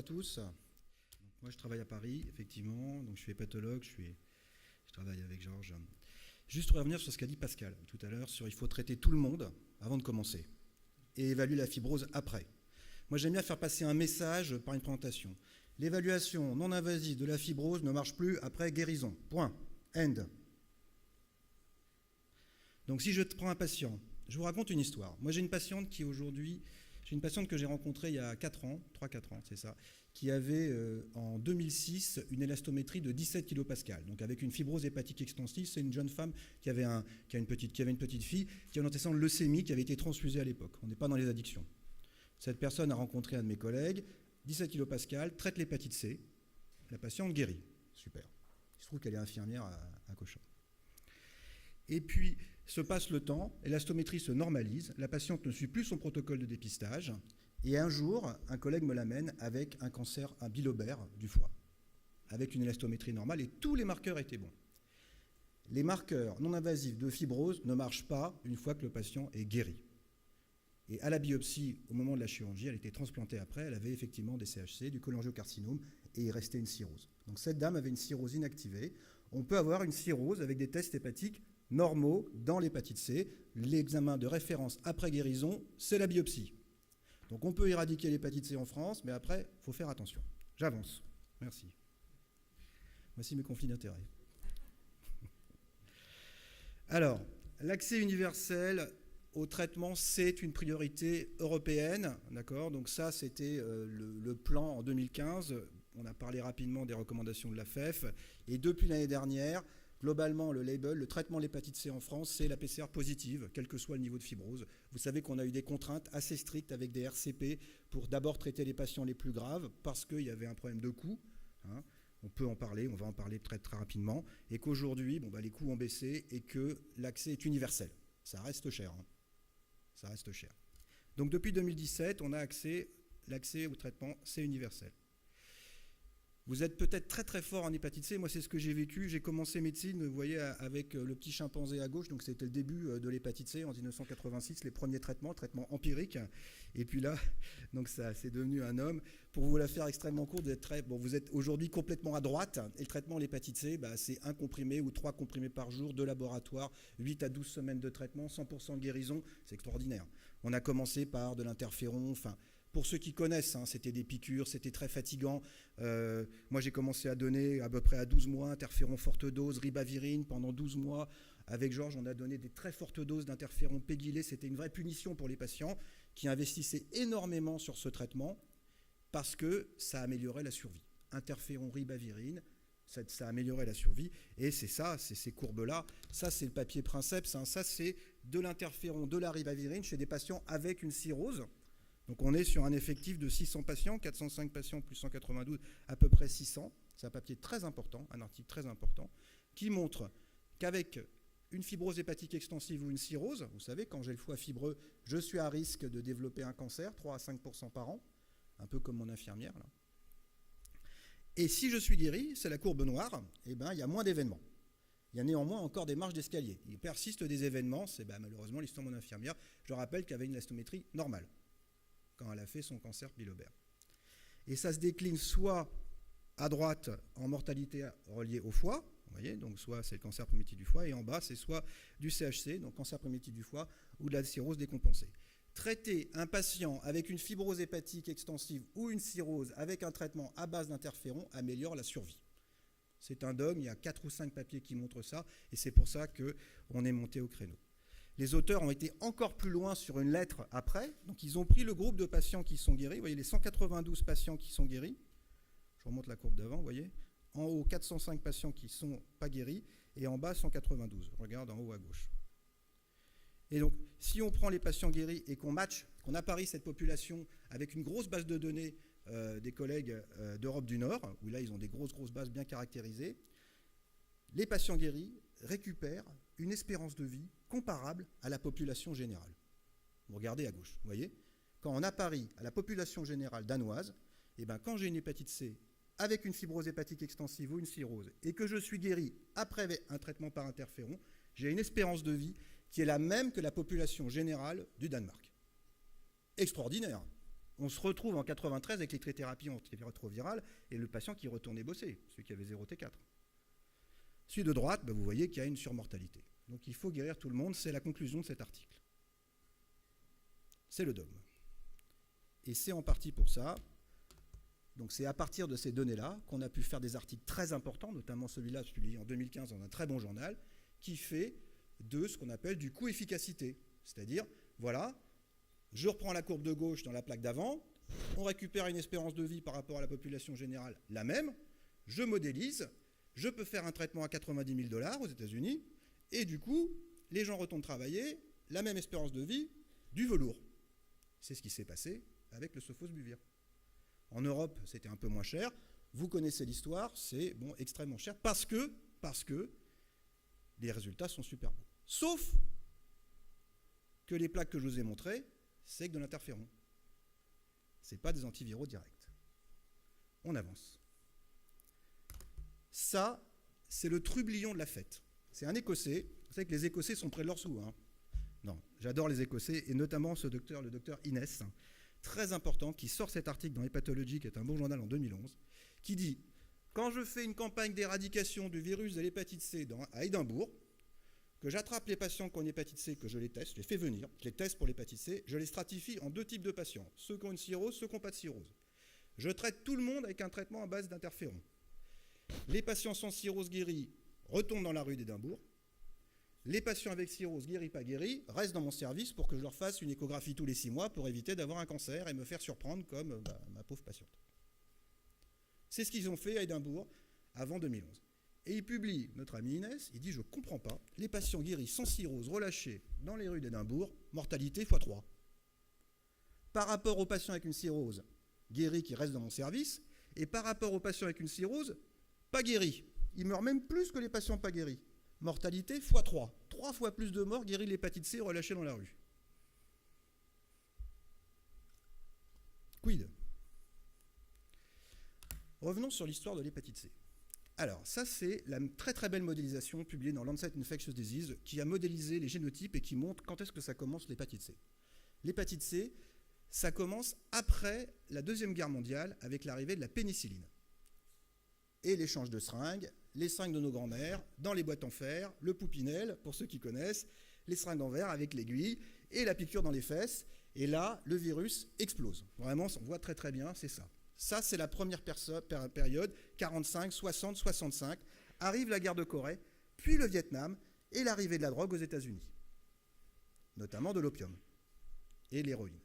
à tous. Donc, moi, je travaille à Paris, effectivement. Donc, je suis hépatologue, je travaille avec Georges. Juste revenir sur ce qu'a dit Pascal tout à l'heure, sur il faut traiter tout le monde avant de commencer et évaluer la fibrose après. Moi, j'aime bien faire passer un message par une présentation. L'évaluation non invasive de la fibrose ne marche plus après guérison. Point. End. Donc, si je prends un patient, je vous raconte une histoire. Moi, j'ai une patiente qui aujourd'hui... J'ai une patiente que j'ai rencontrée il y a 4 ans, 3-4 ans, c'est ça, qui avait en 2006 une élastométrie de 17 kPa. Donc avec une fibrose hépatique extensive, c'est une jeune femme qui avait une petite fille qui a un antécédent de leucémie qui avait été transfusée à l'époque. On n'est pas dans les addictions. Cette personne a rencontré un de mes collègues, 17 kPa, traite l'hépatite C, la patiente guérit. Super. Il se trouve qu'elle est infirmière à Cochin. Et puis, se passe le temps, l'élastométrie se normalise, la patiente ne suit plus son protocole de dépistage, et un jour, un collègue me l'amène avec un cancer, un bilobère du foie, avec une élastométrie normale, et tous les marqueurs étaient bons. Les marqueurs non invasifs de fibrose ne marchent pas une fois que le patient est guéri. Et à la biopsie, au moment de la chirurgie, elle était transplantée après, elle avait effectivement des CHC, du cholangiocarcinome, et il restait une cirrhose. Donc cette dame avait une cirrhose inactivée. On peut avoir une cirrhose avec des tests hépatiques normaux dans l'hépatite C. L'examen de référence après guérison, c'est la biopsie. Donc on peut éradiquer l'hépatite C en France, mais après, il faut faire attention. J'avance. Merci. Voici mes conflits d'intérêts. Alors, l'accès universel au traitement, c'est une priorité européenne. D'accord ? Donc ça, c'était le plan en 2015. On a parlé rapidement des recommandations de la FEF. Et depuis l'année dernière, globalement, le label, le traitement de l'hépatite C en France, c'est la PCR positive, quel que soit le niveau de fibrose. Vous savez qu'on a eu des contraintes assez strictes avec des RCP pour d'abord traiter les patients les plus graves parce qu'il y avait un problème de coût. Hein. On peut en parler, on va en parler très, très rapidement. Et qu'aujourd'hui, les coûts ont baissé et que l'accès est universel. Ça reste cher. Hein. Ça reste cher. Donc depuis 2017, on a l'accès au traitement, c'est universel. Vous êtes peut-être très très fort en hépatite C, moi c'est ce que j'ai vécu. J'ai commencé médecine, vous voyez, avec le petit chimpanzé à gauche, donc c'était le début de l'hépatite C en 1986, les premiers traitements empiriques. Et puis là, donc ça c'est devenu un homme. Pour vous la faire extrêmement courte, vous êtes aujourd'hui complètement à droite. Et le traitement de l'hépatite C, c'est 1 comprimé ou 3 comprimés par jour de laboratoire, 8 à 12 semaines de traitement, 100% de guérison, c'est extraordinaire. On a commencé par de l'interféron, pour ceux qui connaissent, c'était des piqûres, c'était très fatigant. Moi, j'ai commencé à donner à peu près à 12 mois interféron forte dose, ribavirine pendant 12 mois. Avec Georges, on a donné des très fortes doses d'interféron pégylé. C'était une vraie punition pour les patients qui investissaient énormément sur ce traitement parce que ça améliorait la survie. Interféron, ribavirine, ça améliorait la survie. Et c'est ça, c'est ces courbes-là. Ça, c'est le papier Princeps. Ça, c'est de l'interféron, de la ribavirine chez des patients avec une cirrhose. Donc on est sur un effectif de 600 patients, 405 patients plus 192, à peu près 600. C'est un papier très important, un article très important, qui montre qu'avec une fibrose hépatique extensive ou une cirrhose, vous savez, quand j'ai le foie fibreux, je suis à risque de développer un cancer, 3 à 5% par an, un peu comme mon infirmière. Là. Et si je suis guéri, c'est la courbe noire, il y a moins d'événements. Il y a néanmoins encore des marges d'escalier. Il persiste des événements, c'est malheureusement l'histoire de mon infirmière. Je rappelle qu'elle avait une élastométrie normale quand elle a fait son cancer bilobère. Et ça se décline soit à droite en mortalité reliée au foie, vous voyez, donc soit c'est le cancer primitif du foie, et en bas c'est soit du CHC, donc cancer primitif du foie, ou de la cirrhose décompensée. Traiter un patient avec une fibrose hépatique extensive ou une cirrhose avec un traitement à base d'interféron améliore la survie. C'est un dogme, il y a 4 ou 5 papiers qui montrent ça, et c'est pour ça qu'on est monté au créneau. Les auteurs ont été encore plus loin sur une lettre après. Donc, ils ont pris le groupe de patients qui sont guéris. Vous voyez les 192 patients qui sont guéris. Je remonte la courbe d'avant, vous voyez. En haut, 405 patients qui ne sont pas guéris. Et en bas, 192. Regarde en haut à gauche. Et donc, si on prend les patients guéris et qu'on apparie cette population avec une grosse base de données des collègues d'Europe du Nord, où là, ils ont des grosses bases bien caractérisées, les patients guéris récupèrent une espérance de vie comparable à la population générale. Vous regardez à gauche, vous voyez. Quand on apparie à la population générale danoise, quand j'ai une hépatite C avec une fibrose hépatique extensive ou une cirrhose et que je suis guéri après un traitement par interféron, j'ai une espérance de vie qui est la même que la population générale du Danemark. Extraordinaire. On se retrouve en 93 avec les thérapies antirétrovirales et le patient qui retournait bosser, celui qui avait 0 T4. Celui de droite, vous voyez qu'il y a une surmortalité. Donc il faut guérir tout le monde, c'est la conclusion de cet article. C'est le dogme. Et c'est en partie pour ça, donc c'est à partir de ces données-là qu'on a pu faire des articles très importants, notamment celui-là, publié en 2015 dans un très bon journal, qui fait de ce qu'on appelle du coût-efficacité. C'est-à-dire, voilà, je reprends la courbe de gauche dans la plaque d'avant, on récupère une espérance de vie par rapport à la population générale, la même, je modélise, je peux faire un traitement à 90 000 $ aux États-Unis, et du coup, les gens retournent travailler, la même espérance de vie, du velours. C'est ce qui s'est passé avec le sofosbuvir. En Europe, c'était un peu moins cher. Vous connaissez l'histoire, c'est extrêmement cher parce que les résultats sont super beaux. Sauf que les plaques que je vous ai montrées, c'est que de l'interféron. Ce n'est pas des antiviraux directs. On avance. Ça, c'est le trublion de la fête. C'est un Écossais. Vous savez que les Écossais sont près de leur sou. Hein. Non, j'adore les Écossais, et notamment ce docteur, le docteur Innes, très important, qui sort cet article dans Hepatology, qui est un bon journal en 2011, qui dit « Quand je fais une campagne d'éradication du virus de l'hépatite C à Édimbourg, que j'attrape les patients qui ont une hépatite C, que je les teste, je les fais venir, je les teste pour l'hépatite C, je les stratifie en 2 types de patients, ceux qui ont une cirrhose, ceux qui n'ont pas de cirrhose. Je traite tout le monde avec un traitement à base d'interféron. Les patients sans cirrhose guéris retournent dans la rue d'Édimbourg. Les patients avec cirrhose guéris, pas guéris, restent dans mon service pour que je leur fasse une échographie tous les 6 mois pour éviter d'avoir un cancer et me faire surprendre comme ma pauvre patiente. » C'est ce qu'ils ont fait à Édimbourg avant 2011. Et il publie, notre ami Inès, il dit « Je ne comprends pas, les patients guéris sans cirrhose relâchés dans les rues d'Édimbourg, mortalité x3. Par rapport aux patients avec une cirrhose guéris qui restent dans mon service, et par rapport aux patients avec une cirrhose pas guéris, ils meurent même plus que les patients pas guéris. Mortalité x3. 3 fois plus de morts guéris de l'hépatite C relâchés dans la rue. Quid? Revenons sur l'histoire de l'hépatite C. Alors, ça, c'est la très très belle modélisation publiée dans Lancet Infectious Disease qui a modélisé les génotypes et qui montre quand est-ce que ça commence l'hépatite C. L'hépatite C, ça commence après la Deuxième Guerre mondiale avec l'arrivée de la pénicilline. Et l'échange de seringues, les seringues de nos grands-mères, dans les boîtes en fer, le Poupinel, pour ceux qui connaissent, les seringues en verre avec l'aiguille, et la piqûre dans les fesses. Et là, le virus explose. Vraiment, on voit très très bien, c'est ça. Ça, c'est la première période, 45, 60, 65. Arrive la guerre de Corée, puis le Vietnam, et l'arrivée de la drogue aux États-Unis. Notamment de l'opium et l'héroïne.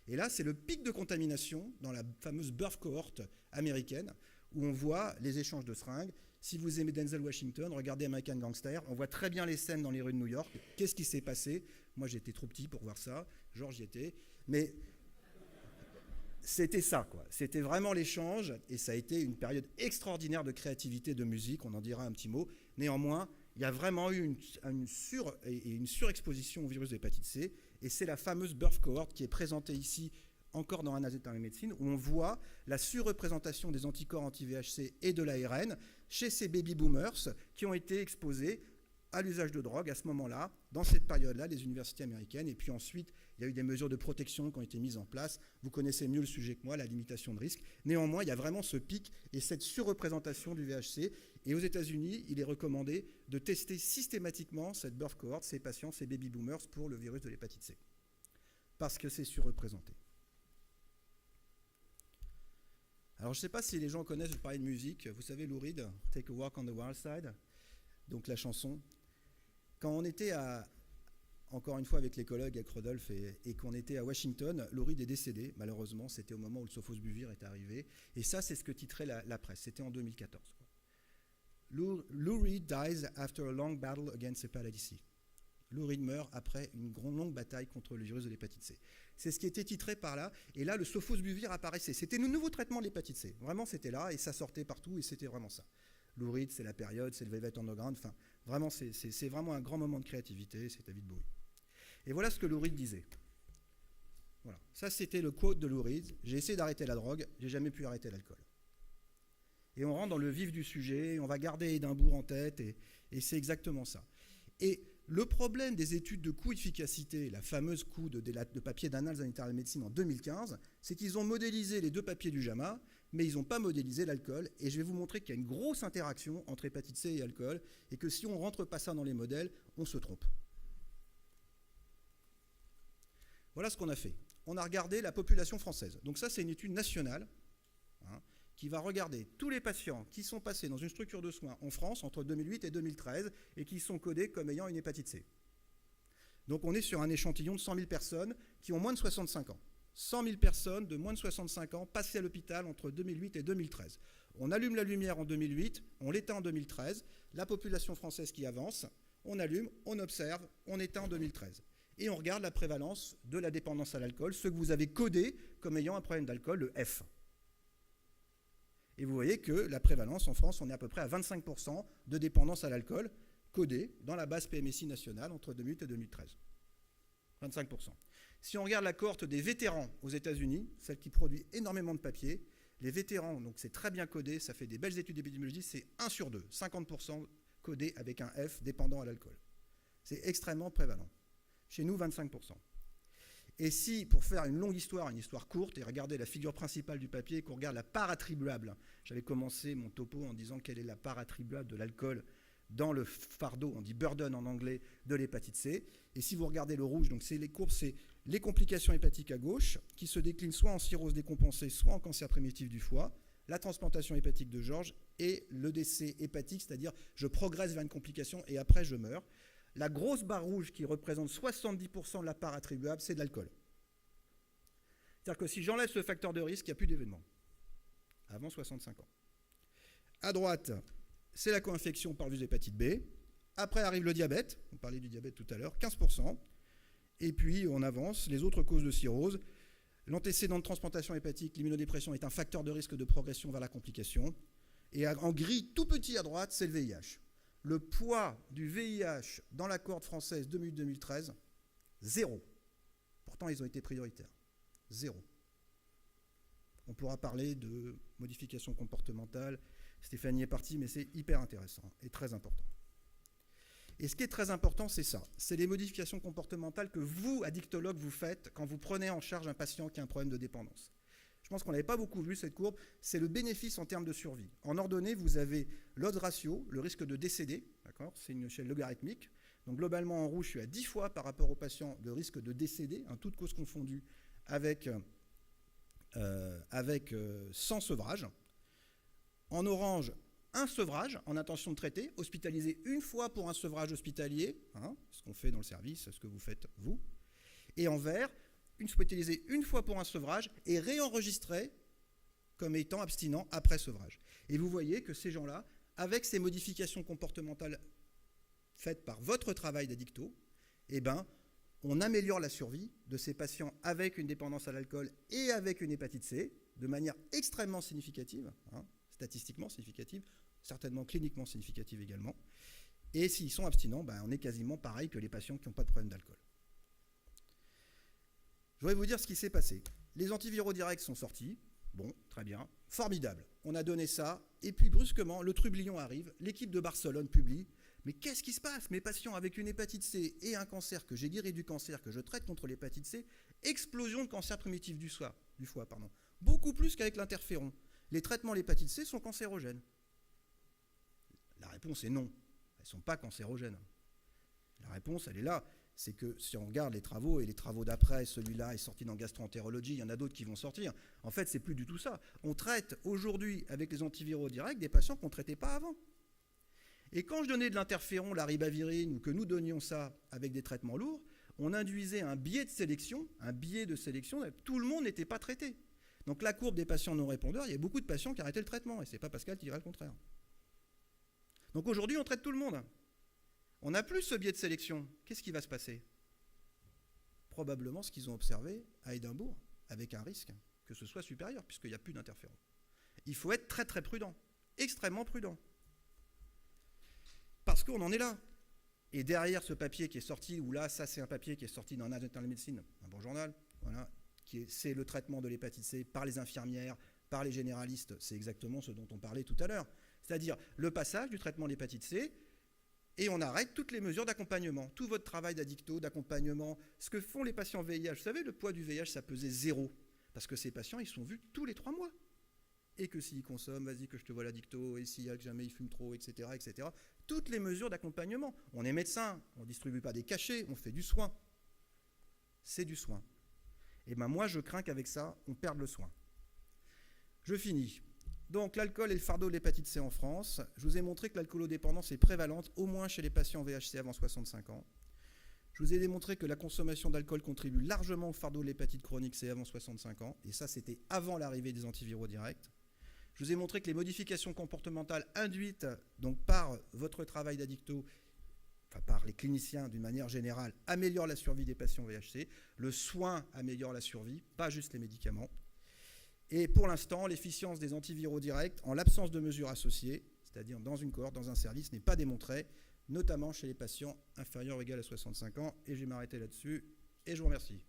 Et là, c'est le pic de contamination dans la fameuse birth cohort américaine, où on voit les échanges de seringues. Si vous aimez Denzel Washington, regardez American Gangster, on voit très bien les scènes dans les rues de New York. Qu'est-ce qui s'est passé? Moi, j'étais trop petit pour voir ça, Georges y était, mais c'était ça, quoi. C'était vraiment l'échange, et ça a été une période extraordinaire de créativité, de musique, on en dira un petit mot. Néanmoins, il y a vraiment eu une surexposition au virus de l'hépatite C, et c'est la fameuse birth cohort qui est présentée ici, encore dans Annals International Medicine, où on voit la surreprésentation des anticorps anti-VHC et de l'ARN chez ces baby-boomers qui ont été exposés à l'usage de drogue à ce moment-là, dans cette période-là, des universités américaines. Et puis ensuite, il y a eu des mesures de protection qui ont été mises en place. Vous connaissez mieux le sujet que moi, la limitation de risque. Néanmoins, il y a vraiment ce pic et cette surreprésentation du VHC. Et aux États-Unis, il est recommandé de tester systématiquement cette birth cohort, ces patients, ces baby-boomers, pour le virus de l'hépatite C. Parce que c'est surreprésenté. Alors, je ne sais pas si les gens connaissent, je parlais de musique. Vous savez, Lou Reed, Take a Walk on the Wild Side, donc la chanson. Quand on était encore une fois avec les collègues, avec Rodolphe, et qu'on était à Washington, Lou Reed est décédé, malheureusement. C'était au moment où le sofosbuvir est arrivé. Et ça, c'est ce que titrait la presse. C'était en 2014. Lou Reed dies after a long battle against hepatitis C. Lou Reed meurt après une longue bataille contre le virus de l'hépatite C. C'est ce qui était titré par là. Et là, le sofosbuvir apparaissait. C'était le nouveau traitement de l'hépatite C. Vraiment, c'était là et ça sortait partout et c'était vraiment ça. Lou Reed, c'est la période, c'est le Velvet Underground. Enfin, vraiment, c'est vraiment un grand moment de créativité. C'est David Bowie. Et voilà ce que Lou Reed disait. Voilà. Ça, c'était le quote de Lou Reed. J'ai essayé d'arrêter la drogue, j'ai jamais pu arrêter l'alcool. Et on rentre dans le vif du sujet, on va garder Édimbourg en tête et c'est exactement ça. Et Le problème des études de coût-efficacité, la fameuse coût de papier d'Annals International Medicine en 2015, c'est qu'ils ont modélisé les deux papiers du JAMA, mais ils n'ont pas modélisé l'alcool. Et je vais vous montrer qu'il y a une grosse interaction entre hépatite C et alcool, et que si on ne rentre pas ça dans les modèles, on se trompe. Voilà ce qu'on a fait. On a regardé la population française. Donc ça, c'est une étude nationale, hein, qui va regarder tous les patients qui sont passés dans une structure de soins en France entre 2008 et 2013 et qui sont codés comme ayant une hépatite C. Donc on est sur un échantillon de 100 000 personnes qui ont moins de 65 ans. 100 000 personnes de moins de 65 ans passées à l'hôpital entre 2008 et 2013. On allume la lumière en 2008, on l'éteint en 2013, la population française qui avance, on allume, on observe, on éteint en 2013. Et on regarde la prévalence de la dépendance à l'alcool, ceux que vous avez codés comme ayant un problème d'alcool, le F. Et vous voyez que la prévalence en France, on est à peu près à 25% de dépendance à l'alcool codée dans la base PMSI nationale entre 2008 et 2013. 25%. Si on regarde la cohorte des vétérans aux États-Unis, celle qui produit énormément de papier, les vétérans, donc c'est très bien codé, ça fait des belles études d'épidémiologie, c'est 1 sur 2, 50% codé avec un F dépendant à l'alcool. C'est extrêmement prévalent. Chez nous, 25%. Et si, pour faire une longue histoire, une histoire courte, et regarder la figure principale du papier, qu'on regarde la part attribuable, j'avais commencé mon topo en disant quelle est la part attribuable de l'alcool dans le fardeau, on dit burden en anglais, de l'hépatite C. Et si vous regardez le rouge, donc c'est les courbes, c'est les complications hépatiques à gauche, qui se déclinent soit en cirrhose décompensée, soit en cancer primitif du foie, la transplantation hépatique de George et le décès hépatique, c'est-à-dire je progresse vers une complication et après je meurs. La grosse barre rouge qui représente 70% de la part attribuable, c'est de l'alcool. C'est-à-dire que si j'enlève ce facteur de risque, il n'y a plus d'événement. Avant 65 ans. À droite, c'est la co-infection par le virus d'hépatite B. Après arrive le diabète. On parlait du diabète tout à l'heure, 15%. Et puis on avance, les autres causes de cirrhose. L'antécédent de transplantation hépatique, l'immunodépression est un facteur de risque de progression vers la complication. Et en gris tout petit à droite, c'est le VIH. Le poids du VIH dans la cohorte française 2013, 0. Pourtant, ils ont été prioritaires. 0. On pourra parler de modification comportementale. Stéphanie est partie, mais c'est hyper intéressant et très important. Et ce qui est très important, c'est ça. C'est les modifications comportementales que vous, addictologues, vous faites quand vous prenez en charge un patient qui a un problème de dépendance. Je pense qu'on n'avait pas beaucoup vu cette courbe. C'est le bénéfice en termes de survie. En ordonnée, vous avez l'odds ratio, le risque de décéder. D'accord ? C'est une échelle logarithmique. Donc globalement, en rouge, je suis à 10 fois par rapport au patient de risque de décéder, toutes causes confondues, avec 100 sevrages. En orange, un sevrage en intention de traiter, hospitalisé une fois pour un sevrage hospitalier, ce qu'on fait dans le service, ce que vous faites vous. Et en vert, hospitalisé une fois pour un sevrage et réenregistré comme étant abstinent après sevrage. Et vous voyez que ces gens-là, avec ces modifications comportementales faites par votre travail d'addicto, eh ben, on améliore la survie de ces patients avec une dépendance à l'alcool et avec une hépatite C de manière extrêmement significative, statistiquement significative, certainement cliniquement significative également. Et s'ils sont abstinents, on est quasiment pareil que les patients qui n'ont pas de problème d'alcool. Je voudrais vous dire ce qui s'est passé. Les antiviraux directs sont sortis. Bon, très bien. Formidable. On a donné ça. Et puis brusquement, le trublion arrive. L'équipe de Barcelone publie. Mais qu'est-ce qui se passe ? Mes patients avec une hépatite C et un cancer que j'ai guéri du cancer, que je traite contre l'hépatite C, explosion de cancer primitif du foie. Beaucoup plus qu'avec l'interféron. Les traitements de l'hépatite C sont cancérogènes. La réponse est non. Elles ne sont pas cancérogènes. La réponse, elle est là. C'est que si on regarde les travaux, et les travaux d'après, celui-là est sorti dans Gastroentérologie, il y en a d'autres qui vont sortir. En fait, c'est plus du tout ça. On traite aujourd'hui, avec les antiviraux directs, des patients qu'on ne traitait pas avant. Et quand je donnais de l'interféron, la ribavirine, ou que nous donnions ça avec des traitements lourds, on induisait un biais de sélection, tout le monde n'était pas traité. Donc la courbe des patients non répondeurs, il y a beaucoup de patients qui arrêtaient le traitement, et ce n'est pas Pascal qui dirait le contraire. Donc aujourd'hui, on traite tout le monde. On n'a plus ce biais de sélection. Qu'est-ce qui va se passer ? Probablement ce qu'ils ont observé à Édimbourg, avec un risque que ce soit supérieur, puisqu'il n'y a plus d'interféron. Il faut être très très prudent, extrêmement prudent. Parce qu'on en est là. Et derrière ce papier qui est sorti, ou là, ça c'est un papier qui est sorti dans Annals International Medicine, un bon journal, voilà, c'est le traitement de l'hépatite C par les infirmières, par les généralistes, c'est exactement ce dont on parlait tout à l'heure. C'est-à-dire le passage du traitement de l'hépatite C Et on arrête toutes les mesures d'accompagnement, tout votre travail d'addicto, d'accompagnement, ce que font les patients VIH. Vous savez, le poids du VIH, ça pesait 0, parce que ces patients, ils sont vus tous les 3 mois. Et que s'ils consomment, vas-y que je te vois l'addicto, et s'il y a que jamais ils fument trop, etc., etc. Toutes les mesures d'accompagnement. On est médecin, on ne distribue pas des cachets, on fait du soin. C'est du soin. Et ben moi, je crains qu'avec ça, on perde le soin. Je finis. Donc l'alcool est le fardeau de l'hépatite C en France. Je vous ai montré que l'alcoolodépendance est prévalente, au moins chez les patients VHC avant 65 ans. Je vous ai démontré que la consommation d'alcool contribue largement au fardeau de l'hépatite chronique C avant 65 ans. Et ça, c'était avant l'arrivée des antiviraux directs. Je vous ai montré que les modifications comportementales induites donc, par votre travail d'addicto, enfin par les cliniciens d'une manière générale, améliorent la survie des patients VHC. Le soin améliore la survie, pas juste les médicaments. Et pour l'instant, l'efficience des antiviraux directs, en l'absence de mesures associées, c'est-à-dire dans une cohorte, dans un service, n'est pas démontrée, notamment chez les patients inférieurs ou égaux à 65 ans. Et je vais m'arrêter là-dessus, et je vous remercie.